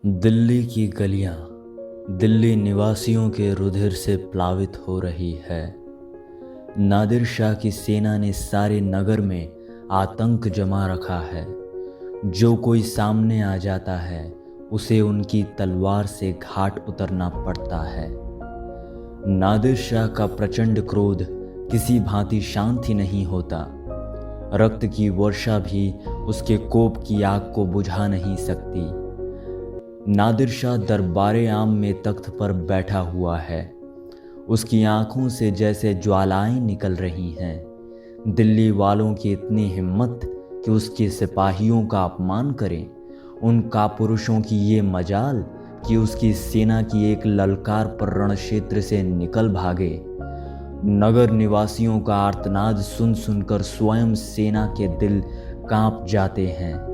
दिल्ली की गलियां दिल्ली निवासियों के रुधिर से प्लावित हो रही है। नादिर शाह की सेना ने सारे नगर में आतंक जमा रखा है। जो कोई सामने आ जाता है उसे उनकी तलवार से घाट उतरना पड़ता है। नादिर शाह का प्रचंड क्रोध किसी भांति शांत ही नहीं होता। रक्त की वर्षा भी उसके कोप की आग को बुझा नहीं सकती। नादिर शाह दरबारे आम में तख्त पर बैठा हुआ है। उसकी आंखों से जैसे ज्वालाएं निकल रही हैं। दिल्ली वालों की इतनी हिम्मत कि उसके सिपाहियों का अपमान करें। उन कापुरुषों की ये मजाल कि उसकी सेना की एक ललकार पर रण क्षेत्र से निकल भागे। नगर निवासियों का आर्तनाद सुन सुनकर स्वयं सेना के दिल कांप जाते हैं,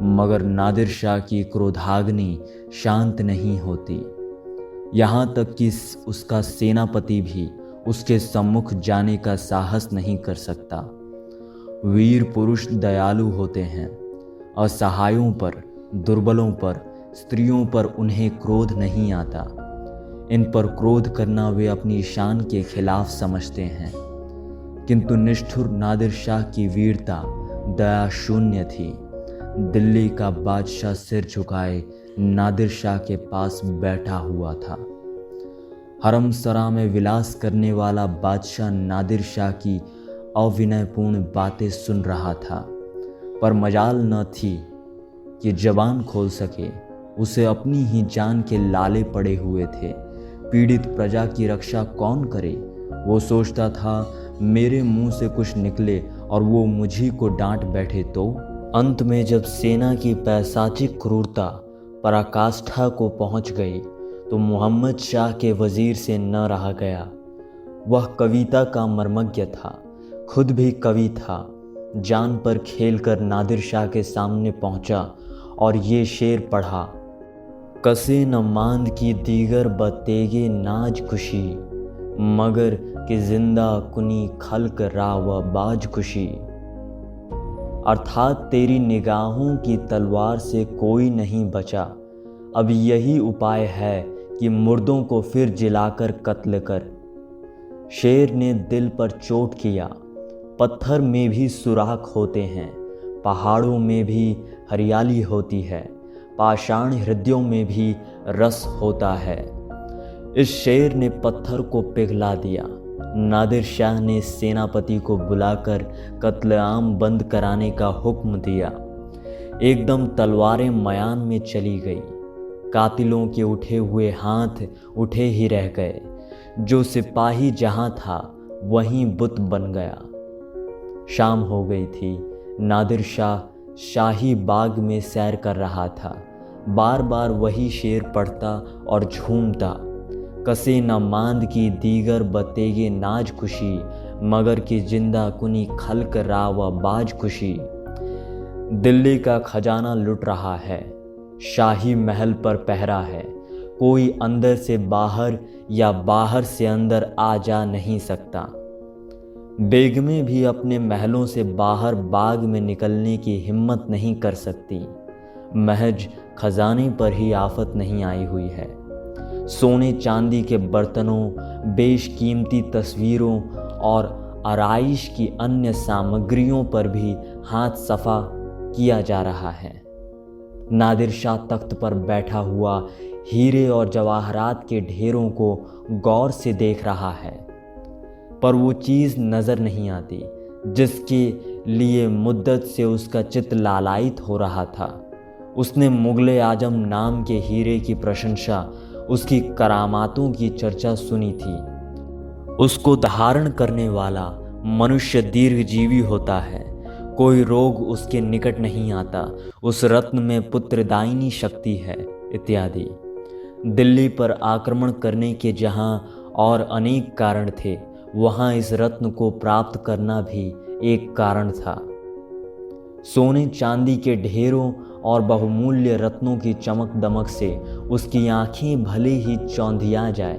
मगर नादिर शाह की क्रोधाग्नि शांत नहीं होती। यहाँ तक कि उसका सेनापति भी उसके सम्मुख जाने का साहस नहीं कर सकता। वीर पुरुष दयालु होते हैं। असहायों पर, दुर्बलों पर, स्त्रियों पर उन्हें क्रोध नहीं आता। इन पर क्रोध करना वे अपनी शान के खिलाफ समझते हैं। किंतु निष्ठुर नादिर शाह की वीरता दया शून्य थी। दिल्ली का बादशाह सिर झुकाए नादिर शाह के पास बैठा हुआ था। हरमसरा में विलास करने वाला बादशाह नादिर शाह की अविनयपूर्ण बातें सुन रहा था, पर मजाल न थी कि जबान खोल सके। उसे अपनी ही जान के लाले पड़े हुए थे। पीड़ित प्रजा की रक्षा कौन करे? वो सोचता था मेरे मुंह से कुछ निकले और वो मुझी को डांट बैठे तो। अंत में जब सेना की पैशाचिक क्रूरता पराकाष्ठा को पहुंच गई तो मोहम्मद शाह के वजीर से न रहा गया। वह कविता का मर्मज्ञ था, खुद भी कवि था। जान पर खेलकर नादिर शाह के सामने पहुंचा और ये शेर पढ़ा। कसे न मांद की दीगर बतेगे नाज खुशी, मगर कि जिंदा कुनी खल्क राव बाज खुशी। अर्थात तेरी निगाहों की तलवार से कोई नहीं बचा। अब यही उपाय है कि मुर्दों को फिर जिलाकर कत्ल कर। शेर ने दिल पर चोट किया। पत्थर में भी सुराख होते हैं, पहाड़ों में भी हरियाली होती है, पाषाण हृदयों में भी रस होता है। इस शेर ने पत्थर को पिघला दिया। नादिर शाह ने सेनापति को बुलाकर कत्लेआम बंद कराने का हुक्म दिया। एकदम तलवारें मयान में चली गई। कातिलों के उठे हुए हाथ उठे ही रह गए। जो सिपाही जहां था वहीं बुत बन गया। शाम हो गई थी। नादिर शाह शाही बाग में सैर कर रहा था। बार बार वही शेर पढ़ता और झूमता। कसे न मांद की दीगर बतेगे नाज खुशी, मगर कि जिंदा कुनी खल्क राव बाज खुशी। दिल्ली का खजाना लुट रहा है। शाही महल पर पहरा है। कोई अंदर से बाहर या बाहर से अंदर आ जा नहीं सकता। बेगमें भी अपने महलों से बाहर बाग में निकलने की हिम्मत नहीं कर सकती। महज खजाने पर ही आफत नहीं आई हुई है। सोने चांदी के बर्तनों, बेशकीमती तस्वीरों और आराइश की अन्य सामग्रियों पर भी हाथ सफा किया जा रहा है। नादिर शाह तख्त पर बैठा हुआ हीरे और जवाहरात के ढेरों को गौर से देख रहा है, पर वो चीज़ नज़र नहीं आती जिसके लिए मुद्दत से उसका चित्त लालायित हो रहा था। उसने मुगले आजम नाम के हीरे की प्रशंसा, उसकी करामातों की चर्चा सुनी थी। उसको धारण करने वाला मनुष्य दीर्घजीवी होता है। कोई रोग उसके निकट नहीं आता। उस रत्न में पुत्रदायिनी शक्ति है, इत्यादि। दिल्ली पर आक्रमण करने के जहां और अनेक कारण थे, वहां इस रत्न को प्राप्त करना भी एक कारण था। सोने चांदी के ढेरों और बहुमूल्य रत्नों की चमक दमक से उसकी आंखें भले ही चौंधिया जाए,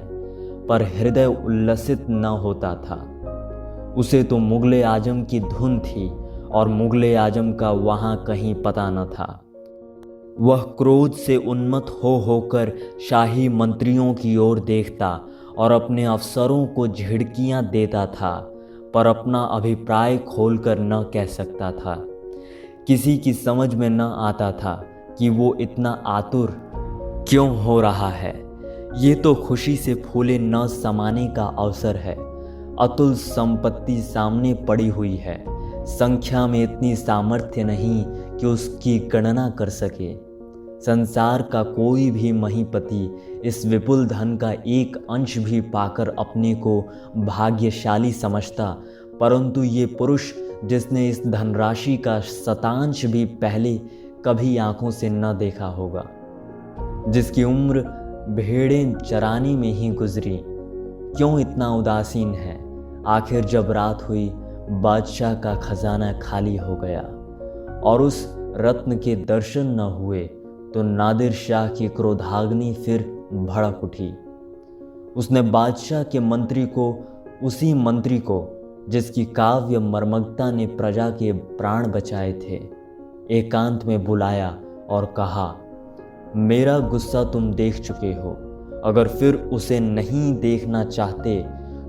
पर हृदय उल्लसित न होता था। उसे तो मुगले आजम की धुन थी और मुगले आजम का वहाँ कहीं पता न था। वह क्रोध से उन्मत्त हो होकर शाही मंत्रियों की ओर देखता और अपने अफसरों को झिड़कियां देता था, पर अपना अभिप्राय खोलकर न कह सकता था। किसी की समझ में न आता था कि वो इतना आतुर क्यों हो रहा है। ये तो खुशी से फूले न समाने का अवसर है। अतुल संपत्ति सामने पड़ी हुई है, संख्या में इतनी सामर्थ्य नहीं कि उसकी गणना कर सके। संसार का कोई भी महीपति इस विपुल धन का एक अंश भी पाकर अपने को भाग्यशाली समझता, परंतु ये पुरुष जिसने इस धनराशि का शतांश भी पहले कभी आंखों से न देखा होगा, जिसकी उम्र भेड़ें चराने में ही गुजरी, क्यों इतना उदासीन है। आखिर जब रात हुई, बादशाह का खजाना खाली हो गया और उस रत्न के दर्शन न हुए तो नादिर शाह की क्रोधाग्नि फिर भड़क उठी। उसने बादशाह के मंत्री को, उसी मंत्री को जिसकी काव्य मर्मज्ञता ने प्रजा के प्राण बचाए थे, एकांत में बुलाया और कहा, मेरा गुस्सा तुम देख चुके हो, अगर फिर उसे नहीं देखना चाहते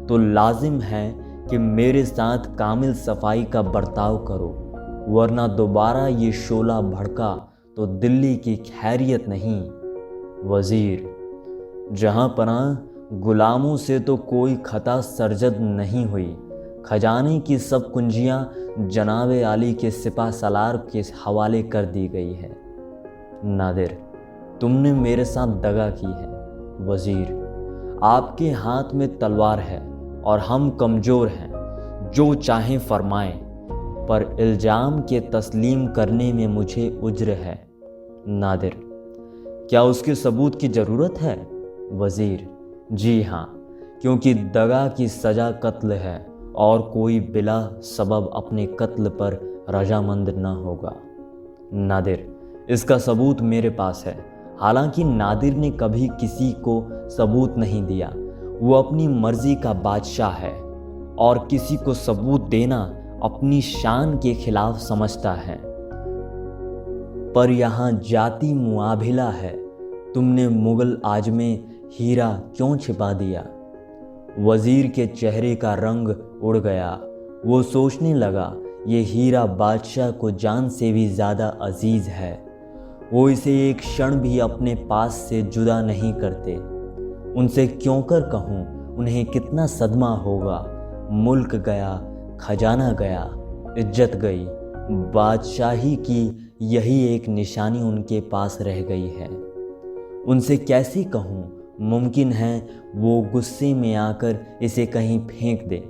तो लाजिम है कि मेरे साथ कामिल सफाई का बर्ताव करो, वरना दोबारा ये शोला भड़का तो दिल्ली की खैरियत नहीं। वजीर, जहां पनाह गुलामों से तो कोई खता सरजद नहीं हुई, खजाने की सब कुंजियां जनाबे आली के सिपा सलार के हवाले कर दी गई है। नादिर, तुमने मेरे साथ दगा की है। वजीर, आपके हाथ में तलवार है और हम कमज़ोर हैं, जो चाहें फरमाएं, पर इल्ज़ाम के तस्लीम करने में मुझे उज्र है। नादिर, क्या उसके सबूत की ज़रूरत है? वज़ीर, जी हाँ, क्योंकि दगा की सज़ा कत्ल है और कोई बिला सबब अपने कत्ल पर रजामंद न होगा। नादिर, इसका सबूत मेरे पास है। हालांकि नादिर ने कभी किसी को सबूत नहीं दिया, वो अपनी मर्जी का बादशाह है और किसी को सबूत देना अपनी शान के खिलाफ समझता है। पर यहाँ जाति मुआभिला है। तुमने मुगल आजमे हीरा क्यों छिपा दिया? वजीर के चेहरे का रंग उड़ गया। वो सोचने लगा, ये हीरा बादशाह को जान से भी ज़्यादा अजीज़ है। वो इसे एक क्षण भी अपने पास से जुदा नहीं करते। उनसे क्यों कर कहूँ, उन्हें कितना सदमा होगा। मुल्क गया, खजाना गया, इज्जत गई, बादशाही की यही एक निशानी उनके पास रह गई है। उनसे कैसे कहूँ? मुमकिन है वो गुस्से में आकर इसे कहीं फेंक दे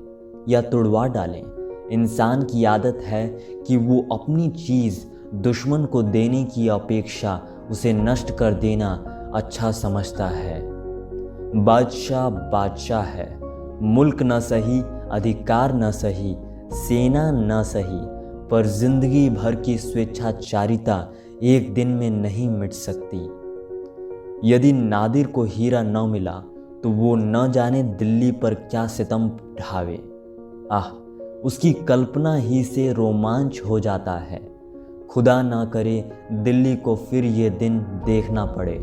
या तुड़वा डालें। इंसान की आदत है कि वो अपनी चीज़ दुश्मन को देने की अपेक्षा उसे नष्ट कर देना अच्छा समझता है। बादशाह बादशाह है। मुल्क न सही, अधिकार न सही, सेना न सही, पर जिंदगी भर की स्वेच्छाचारिता एक दिन में नहीं मिट सकती। यदि नादिर को हीरा न मिला तो वो न जाने दिल्ली पर क्या सितम ढावे। आह, उसकी कल्पना ही से रोमांच हो जाता है। खुदा ना करे दिल्ली को फिर ये दिन देखना पड़े।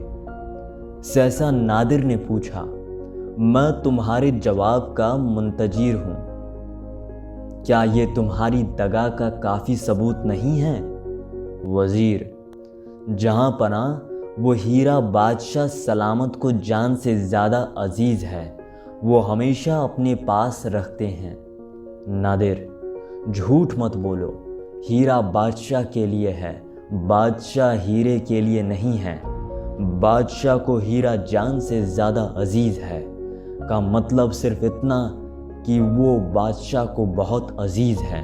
सहसा नादिर ने पूछा, मैं तुम्हारे जवाब का मुंतजिर हूं। क्या ये तुम्हारी दगा का काफ़ी सबूत नहीं है? वजीर, जहां पनाह वो हीरा बादशाह सलामत को जान से ज़्यादा अजीज़ है, वो हमेशा अपने पास रखते हैं। नादिर, झूठ मत बोलो। हीरा बादशाह के लिए है, बादशाह हीरे के लिए नहीं है। बादशाह को हीरा जान से ज़्यादा अजीज़ है का मतलब सिर्फ इतना कि वो बादशाह को बहुत अजीज़ है,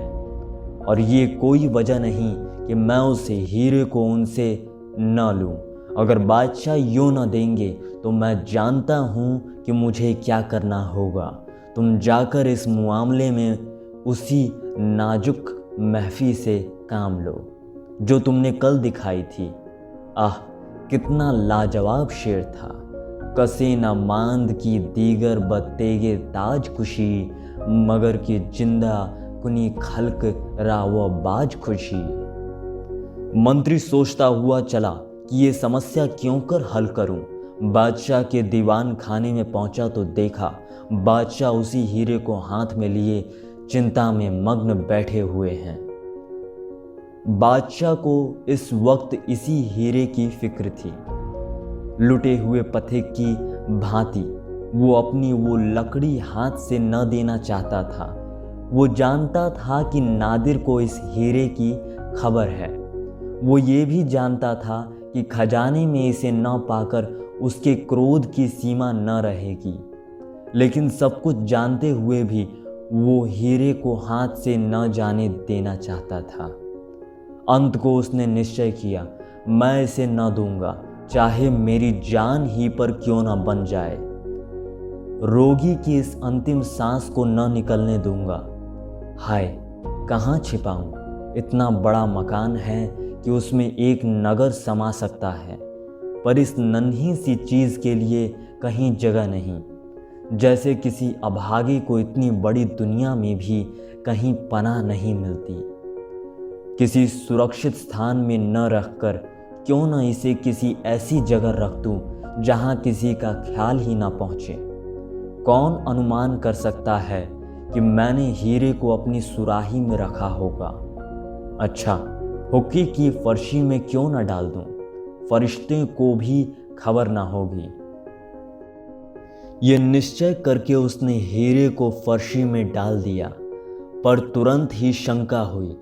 और ये कोई वजह नहीं कि मैं उसे हीरे को उनसे न लूँ। अगर बादशाह यूँ न देंगे तो मैं जानता हूँ कि मुझे क्या करना होगा। तुम जाकर इस मामले में उसी नाजुक महफी से काम लो जो तुमने कल दिखाई थी। आह, कितना लाजवाब शेर था। कसे न मांद की दीगर बत्तेगे ताज खुशी, मगर की जिंदा कुनी खल्क राव बाज खुशी। मंत्री सोचता हुआ चला कि ये समस्या क्यों कर हल करूं। बादशाह के दीवान खाने में पहुंचा तो देखा बादशाह उसी हीरे को हाथ में लिए चिंता में मग्न बैठे हुए हैं। बादशाह को इस वक्त इसी हीरे की फिक्र थी। लुटे हुए पथिक की भांति वो अपनी वो लकड़ी हाथ से न देना चाहता था। वो जानता था कि नादिर को इस हीरे की खबर है। वो ये भी जानता था कि खजाने में इसे न पाकर उसके क्रोध की सीमा न रहेगी। लेकिन सब कुछ जानते हुए भी वो हीरे को हाथ से न जाने देना चाहता था। अंत को उसने निश्चय किया, मैं इसे न दूंगा, चाहे मेरी जान ही पर क्यों न बन जाए। रोगी की इस अंतिम सांस को न निकलने दूंगा। हाय, कहाँ छिपाऊं? इतना बड़ा मकान है कि उसमें एक नगर समा सकता है, पर इस नन्ही सी चीज के लिए कहीं जगह नहीं। जैसे किसी अभागे को इतनी बड़ी दुनिया में भी कहीं पनाह नहीं मिलती। किसी सुरक्षित स्थान में न रखकर क्यों न इसे किसी ऐसी जगह रख दूं जहां किसी का ख्याल ही ना पहुंचे। कौन अनुमान कर सकता है कि मैंने हीरे को अपनी सुराही में रखा होगा। अच्छा, हुक्की की फर्शी में क्यों न डाल दूं, फरिश्ते को भी खबर ना होगी। ये निश्चय करके उसने हीरे को फर्शी में डाल दिया, पर तुरंत ही शंका हुई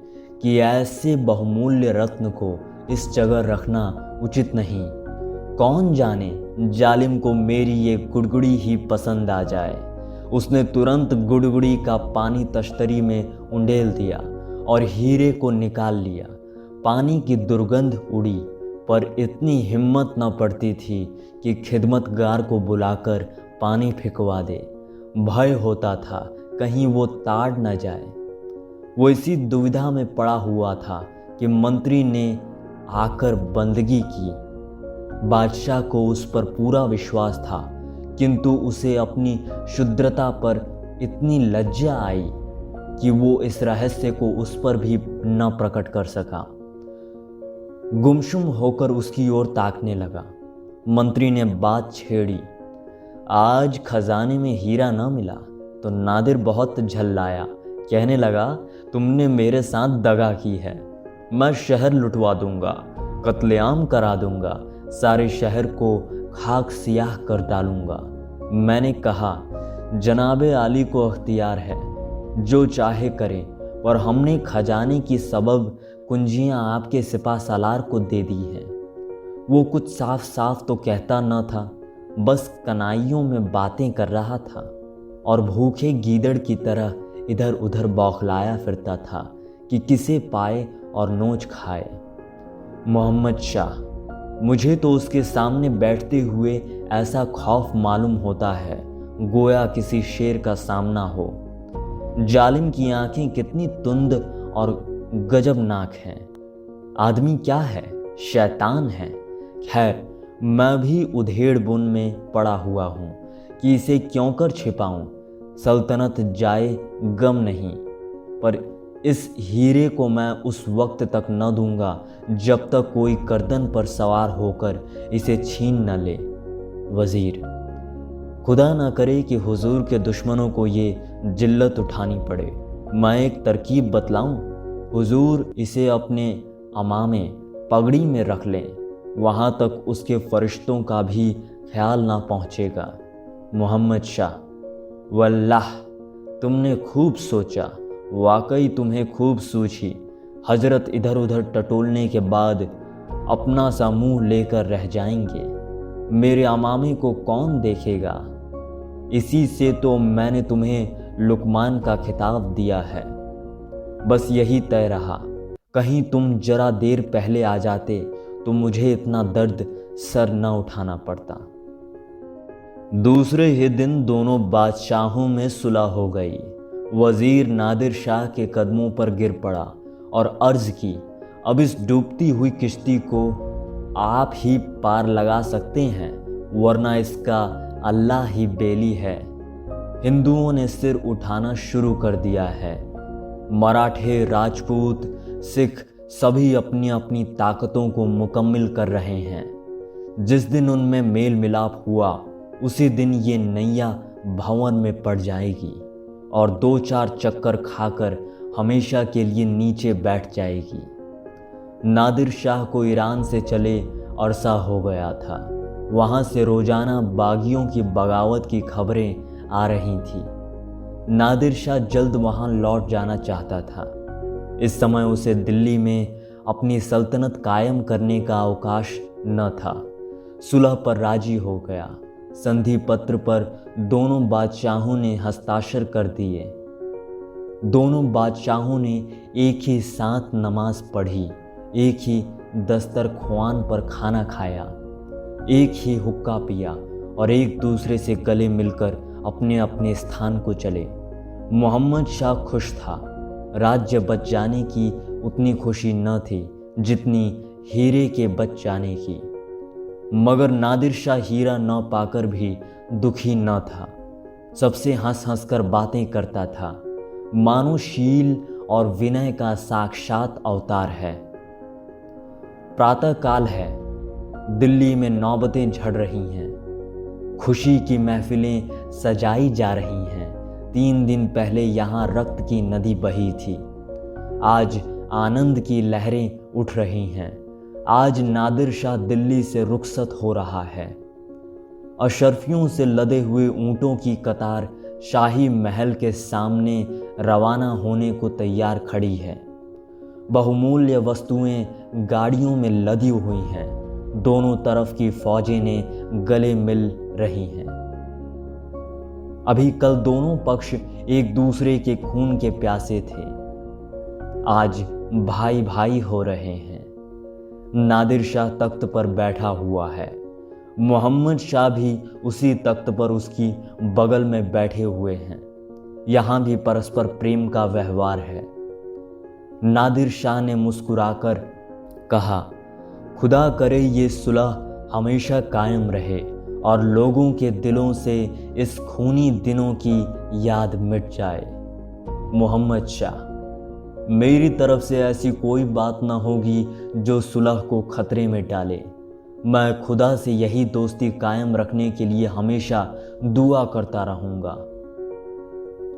कि ऐसे बहुमूल्य रत्न को इस जगह रखना उचित नहीं। कौन जाने जालिम को मेरी ये गुड़गुड़ी ही पसंद आ जाए। उसने तुरंत गुड़गुड़ी का पानी तश्तरी में उंडेल दिया और हीरे को निकाल लिया। पानी की दुर्गंध उड़ी, पर इतनी हिम्मत न पड़ती थी कि खिदमतगार को बुलाकर पानी फेंकवा दे। भय होता था कहीं वो ताड़ न जाए। वो इसी दुविधा में पड़ा हुआ था कि मंत्री ने आकर बंदगी की। बादशाह को उस पर पूरा विश्वास था, किंतु उसे अपनी शुद्रता पर इतनी लज्जा आई कि वो इस रहस्य को उस पर भी न प्रकट कर सका। गुमसुम होकर उसकी ओर ताकने लगा। मंत्री ने बात छेड़ी, आज खजाने में हीरा न मिला तो नादिर बहुत झल्लाया। कहने लगा, तुमने मेरे साथ दगा की है। मैं शहर लुटवा दूंगा, कत्लेआम करा दूंगा, सारे शहर को खाक सियाह कर डालूंगा। मैंने कहा, जनाबे आली को अख्तियार है, जो चाहे करे, पर हमने खजाने की सबब कुंजियां आपके सिपा सालार को दे दी हैं। वो कुछ साफ साफ तो कहता न था, बस कनाइयों में बातें कर रहा था और भूखे गीदड़ की तरह इधर उधर बौखलाया फिरता था कि किसे पाए और नोच खाए। मोहम्मद शाह, मुझे तो उसके सामने बैठते हुए ऐसा खौफ मालूम होता है गोया किसी शेर का सामना हो। जालिम की आंखें कितनी तुंद और गजबनाक हैं। आदमी क्या है, शैतान है। खैर, मैं भी उधेड़ बुन में पड़ा हुआ हूँ कि इसे क्यों कर छिपाऊं। सल्तनत जाए गम नहीं, पर इस हीरे को मैं उस वक्त तक न दूंगा जब तक कोई गर्दन पर सवार होकर इसे छीन न ले। वजीर, खुदा ना करे कि हुजूर के दुश्मनों को ये जिल्लत उठानी पड़े। मैं एक तरकीब बतलाऊं, हुजूर इसे अपने अमामे पगड़ी में रख लें, वहाँ तक उसके फरिश्तों का भी ख्याल ना पहुँचेगा। मोहम्मद शाह, वल्लाह तुमने खूब सोचा, वाकई तुम्हें खूब सूझी। हजरत इधर उधर टटोलने के बाद अपना सा मुंह लेकर रह जाएंगे। मेरे अमामे को कौन देखेगा? इसी से तो मैंने तुम्हें लुकमान का खिताब दिया है। बस यही तय रहा, कहीं तुम जरा देर पहले आ जाते तो मुझे इतना दर्द सर न उठाना पड़ता। दूसरे ही दिन दोनों बादशाहों में सुलह हो गई। वजीर नादिर शाह के कदमों पर गिर पड़ा और अर्ज की, अब इस डूबती हुई किश्ती को आप ही पार लगा सकते हैं, वरना इसका अल्लाह ही बेली है। हिंदुओं ने सिर उठाना शुरू कर दिया है। मराठे, राजपूत, सिख सभी अपनी अपनी ताकतों को मुकम्मल कर रहे हैं। जिस दिन उनमें मेल मिलाप हुआ उसी दिन ये नैया भंवर में पड़ जाएगी और 2-4 चक्कर खाकर हमेशा के लिए नीचे बैठ जाएगी। नादिर शाह को ईरान से चले अरसा हो गया था। वहाँ से रोजाना बागियों की बगावत की खबरें आ रही थी। नादिर शाह जल्द वहाँ लौट जाना चाहता था। इस समय उसे दिल्ली में अपनी सल्तनत कायम करने का अवकाश न था। सुलह पर राजी हो गया। संधि पत्र पर दोनों बादशाहों ने हस्ताक्षर कर दिए। दोनों बादशाहों ने एक ही साथ नमाज पढ़ी, एक ही दस्तरख्वान पर खाना खाया, एक ही हुक्का पिया और एक दूसरे से गले मिलकर अपने अपने स्थान को चले। मोहम्मद शाह खुश था। राज्य बच जाने की उतनी खुशी न थी जितनी हीरे के बच जाने की। मगर नादिर शाह हीरा न पाकर भी दुखी न था। सबसे हंस हंस कर बातें करता था, मानो शील और विनय का साक्षात अवतार है। प्रातः काल है। दिल्ली में नौबतें झड़ रही हैं। खुशी की महफिलें सजाई जा रही हैं। 3 दिन पहले यहाँ रक्त की नदी बही थी। आज आनंद की लहरें उठ रही हैं। आज नादिर शाह दिल्ली से रुखसत हो रहा है। अशरफियों से लदे हुए ऊंटों की कतार शाही महल के सामने रवाना होने को तैयार खड़ी है। बहुमूल्य वस्तुएं गाड़ियों में लदी हुई हैं। दोनों तरफ की फौजें ने गले मिल रही हैं। अभी कल दोनों पक्ष एक दूसरे के खून के प्यासे थे। आज भाई भाई हो रहे हैं। नादिर शाह तख्त पर बैठा हुआ है। मोहम्मद शाह भी उसी तख्त पर उसकी बगल में बैठे हुए हैं। यहाँ भी परस्पर प्रेम का व्यवहार है। नादिर शाह ने मुस्कुराकर कहा, खुदा करे ये सुलह हमेशा कायम रहे और लोगों के दिलों से इस खूनी दिनों की याद मिट जाए। मोहम्मद शाह, मेरी तरफ से ऐसी कोई बात ना होगी जो सुलह को खतरे में डाले। मैं खुदा से यही दोस्ती कायम रखने के लिए हमेशा दुआ करता रहूँगा।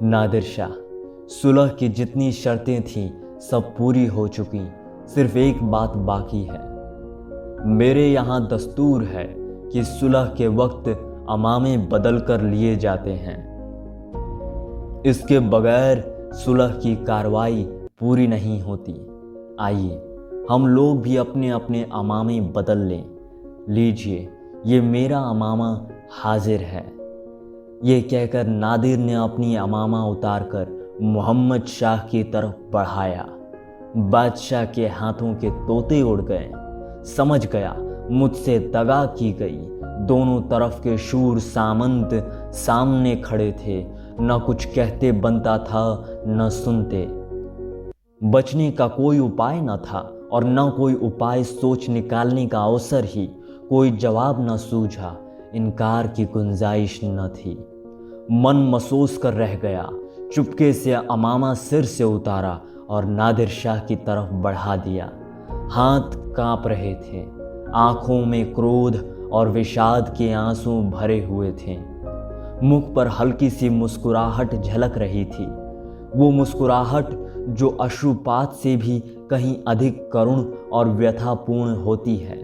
नादिर शाह, सुलह की जितनी शर्तें थीं सब पूरी हो चुकी, सिर्फ एक बात बाकी है। मेरे यहाँ दस्तूर है कि सुलह के वक्त अमामे बदल कर लिए जाते हैं। इसके बगैर सुलह की कार्रवाई पूरी नहीं होती। आइए हम लोग भी अपने अपने अमामे बदल लें। लीजिए, ये मेरा अमामा हाजिर है। ये कहकर नादिर ने अपनी अमामा उतारकर मोहम्मद शाह की तरफ बढ़ाया। बादशाह के हाथों के तोते उड़ गए। समझ गया मुझसे दगा की गई। दोनों तरफ के शूर सामंत सामने खड़े थे। न कुछ कहते बनता था न सुनते। बचने का कोई उपाय न था और न कोई उपाय सोच निकालने का अवसर ही। कोई जवाब न सूझा। इनकार की गुंजाइश न थी। मन मसोस कर रह गया। चुपके से अमामा सिर से उतारा और नादिर शाह की तरफ बढ़ा दिया। हाथ कांप रहे थे। आंखों में क्रोध और विषाद के आंसू भरे हुए थे। मुख पर हल्की सी मुस्कुराहट झलक रही थी। वो मुस्कुराहट जो अश्रुपात से भी कहीं अधिक करुण और व्यथापूर्ण होती है।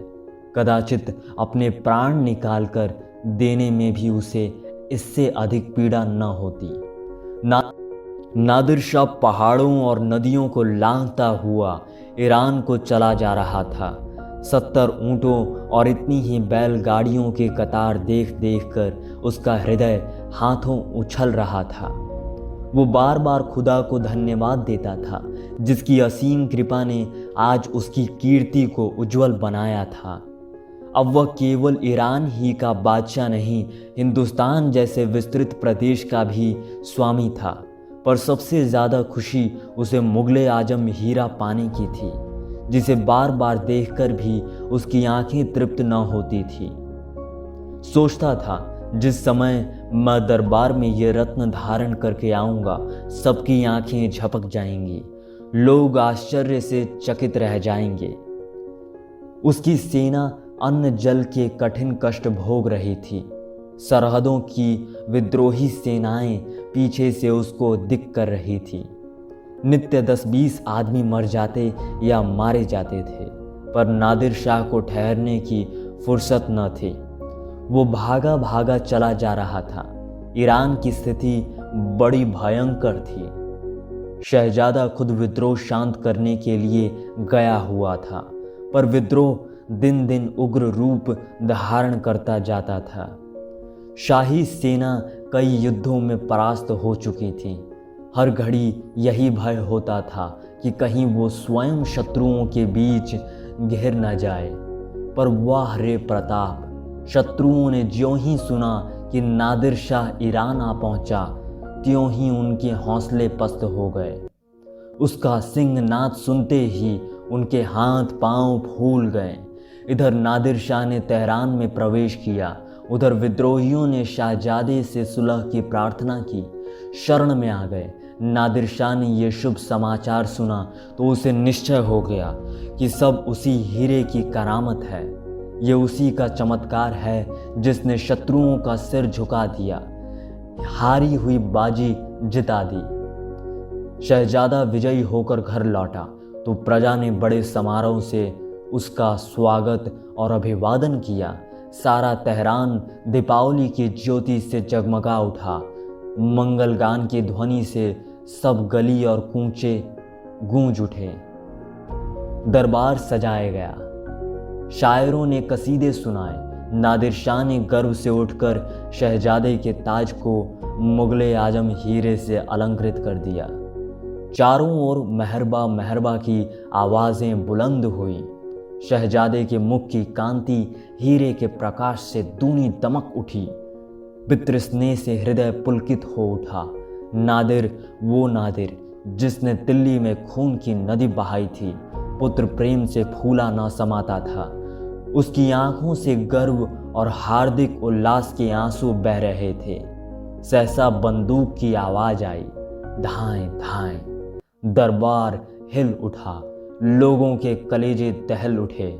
कदाचित अपने प्राण निकालकर देने में भी उसे इससे अधिक पीड़ा न होती। नादिर शाह पहाड़ों और नदियों को लांघता हुआ ईरान को चला जा रहा था। 70 ऊँटों और इतनी ही बैलगाड़ियों की कतार देख देख कर उसका हृदय हाथों उछल रहा था। वो बार बार खुदा को धन्यवाद देता था जिसकी असीम कृपा ने आज उसकी कीर्ति को उज्जवल बनाया था। अब वह केवल ईरान ही का बादशाह नहीं, हिंदुस्तान जैसे विस्तृत प्रदेश का भी स्वामी था। पर सबसे ज़्यादा खुशी उसे मुगले आजम हीरा पाने की थी, जिसे बार बार देखकर भी उसकी आंखें तृप्त न होती थी। सोचता था, जिस समय मैं दरबार में ये रत्न धारण करके आऊँगा सबकी आंखें झपक जाएंगी। लोग आश्चर्य से चकित रह जाएंगे। उसकी सेना अन्न जल के कठिन कष्ट भोग रही थी। सरहदों की विद्रोही सेनाएं पीछे से उसको दिक कर रही थी। नित्य 10-20 आदमी मर जाते या मारे जाते थे, पर नादिर शाह को ठहरने की फुर्सत न थी। वो भागा भागा चला जा रहा था। ईरान की स्थिति बड़ी भयंकर थी। शहजादा खुद विद्रोह शांत करने के लिए गया हुआ था, पर विद्रोह दिन दिन उग्र रूप धारण करता जाता था। शाही सेना कई युद्धों में परास्त हो चुकी थी। हर घड़ी यही भय होता था कि कहीं वो स्वयं शत्रुओं के बीच घिर न जाए। पर वाह रे प्रताप! शत्रुओं ने ज्यों ही सुना कि नादिर शाह ईरान आ पहुंचा, त्यों ही उनके हौसले पस्त हो गए। उसका सिंहनाद सुनते ही उनके हाथ पांव फूल गए। इधर नादिर शाह ने तेहरान में प्रवेश किया, उधर विद्रोहियों ने शाहजादे से सुलह की प्रार्थना की, शरण में आ गए। नादिर शाह ने यह शुभ समाचार सुना तो उसे निश्चय हो गया कि सब उसी हीरे की करामत है। ये उसी का चमत्कार है जिसने शत्रुओं का सिर झुका दिया, हारी हुई बाजी जिता दी। शहजादा विजयी होकर घर लौटा तो प्रजा ने बड़े समारोह से उसका स्वागत और अभिवादन किया। सारा तेहरान दीपावली की ज्योति से जगमगा उठा। मंगल गान की ध्वनि से सब गली और कूचे गूंज उठे। दरबार सजाया गया, शायरों ने कसीदे सुनाए। नादिर शाह ने गर्व से उठकर शहजादे के ताज को मुगले आजम हीरे से अलंकृत कर दिया। चारों ओर मेहरबा मेहरबा की आवाज़ें बुलंद हुई। शहजादे के मुख की कांति हीरे के प्रकाश से दूनी दमक उठी। पितृ स्नेह से हृदय पुलकित हो उठा। नादिर, वो नादिर जिसने दिल्ली में खून की नदी बहाई थी, पुत्र प्रेम से फूला ना समाता था। उसकी आंखों से गर्व और हार्दिक उल्लास के आंसू बह रहे थे। सहसा बंदूक की आवाज आई, धाएं धाएं। दरबार हिल उठा, लोगों के कलेजे दहल उठे।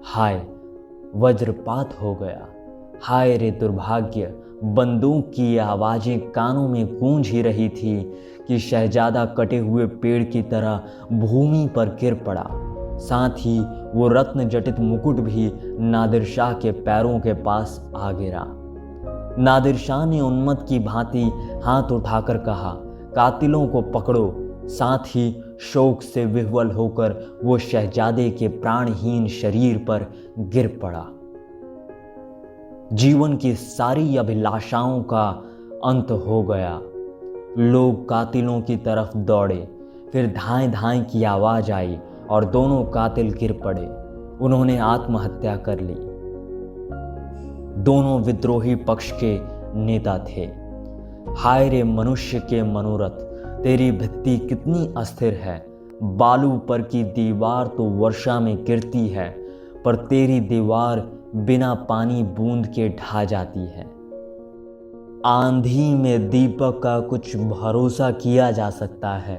हाय, वज्रपात हो गया। हाय रे दुर्भाग्य! बंदूक की आवाजें कानों में गूंज ही रही थी कि शहजादा कटे हुए पेड़ की तरह भूमि पर गिर पड़ा। साथ ही वो रत्न जटित मुकुट भी नादिर शाह के पैरों के पास आ गिरा। नादिर शाह ने उन्मत्त की भांति हाथ उठाकर कहा, कातिलों को पकड़ो। साथ ही शोक से विह्वल होकर वो शहजादे के प्राणहीन शरीर पर गिर पड़ा। जीवन की सारी अभिलाषाओं का अंत हो गया। लोग कातिलों की तरफ दौड़े, फिर धाएं धाएं की आवाज आई और दोनों कातिल गिर पड़े। उन्होंने आत्महत्या कर ली। दोनों विद्रोही पक्ष के नेता थे। हाय रे मनुष्य के मनोरथ! तेरी भित्ति कितनी अस्थिर है। बालू पर की दीवार तो वर्षा में गिरती है, पर तेरी दीवार बिना पानी बूंद के ढह जाती है। आंधी में दीपक का कुछ भरोसा किया जा सकता है,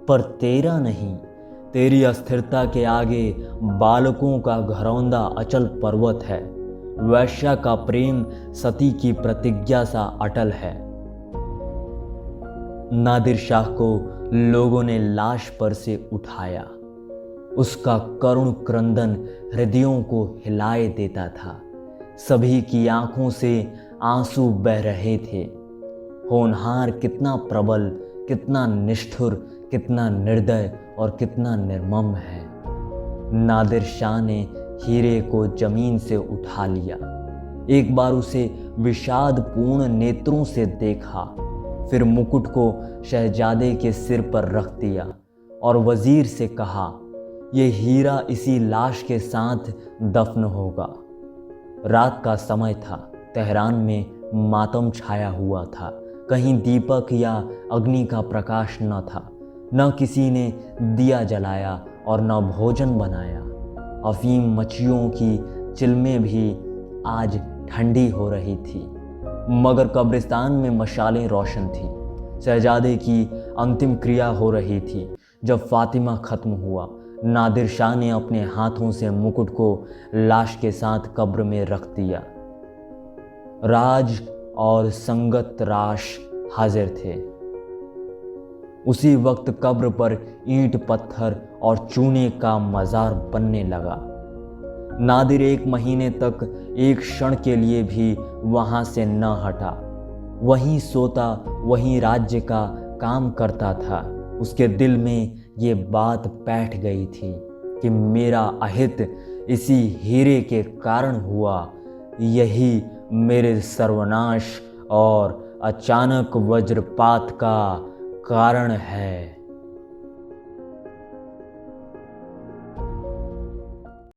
पर तेरा नहीं। तेरी अस्थिरता के आगे बालकों का घरौंदा अचल पर्वत है। वैश्या का प्रेम सती की प्रतिज्ञा सा अटल है। नादिर शाह को लोगों ने लाश पर से उठाया। उसका करुण क्रंदन हृदयों को हिलाए देता था। सभी की आंखों से आंसू बह रहे थे। होनहार कितना प्रबल, कितना निष्ठुर, कितना निर्दय और कितना निर्मम है। नादिर शाह ने हीरे को जमीन से उठा लिया। एक बार उसे विषादपूर्ण नेत्रों से देखा, फिर मुकुट को शहजादे के सिर पर रख दिया और वजीर से कहा, यह हीरा इसी लाश के साथ दफन होगा। रात का समय था। तेहरान में मातम छाया हुआ था। कहीं दीपक या अग्नि का प्रकाश न था। न किसी ने दिया जलाया और न भोजन बनाया। अफीम मच्छियों की चिलमें भी आज ठंडी हो रही थी, मगर कब्रिस्तान में मशालें रोशन थी। शहजादे की अंतिम क्रिया हो रही थी। जब फातिमा ख़त्म हुआ, नादिर शाह ने अपने हाथों से मुकुट को लाश के साथ कब्र में रख दिया। राज और संगत राश हाजिर थे। उसी वक्त कब्र पर ईंट पत्थर और चूने का मज़ार बनने लगा। नादिर 1 महीने तक एक क्षण के लिए भी वहाँ से न हटा। वहीं सोता, वहीं राज्य का काम करता था। उसके दिल में ये बात बैठ गई थी कि मेरा अहित इसी हीरे के कारण हुआ, यही मेरे सर्वनाश और अचानक वज्रपात का कारण है।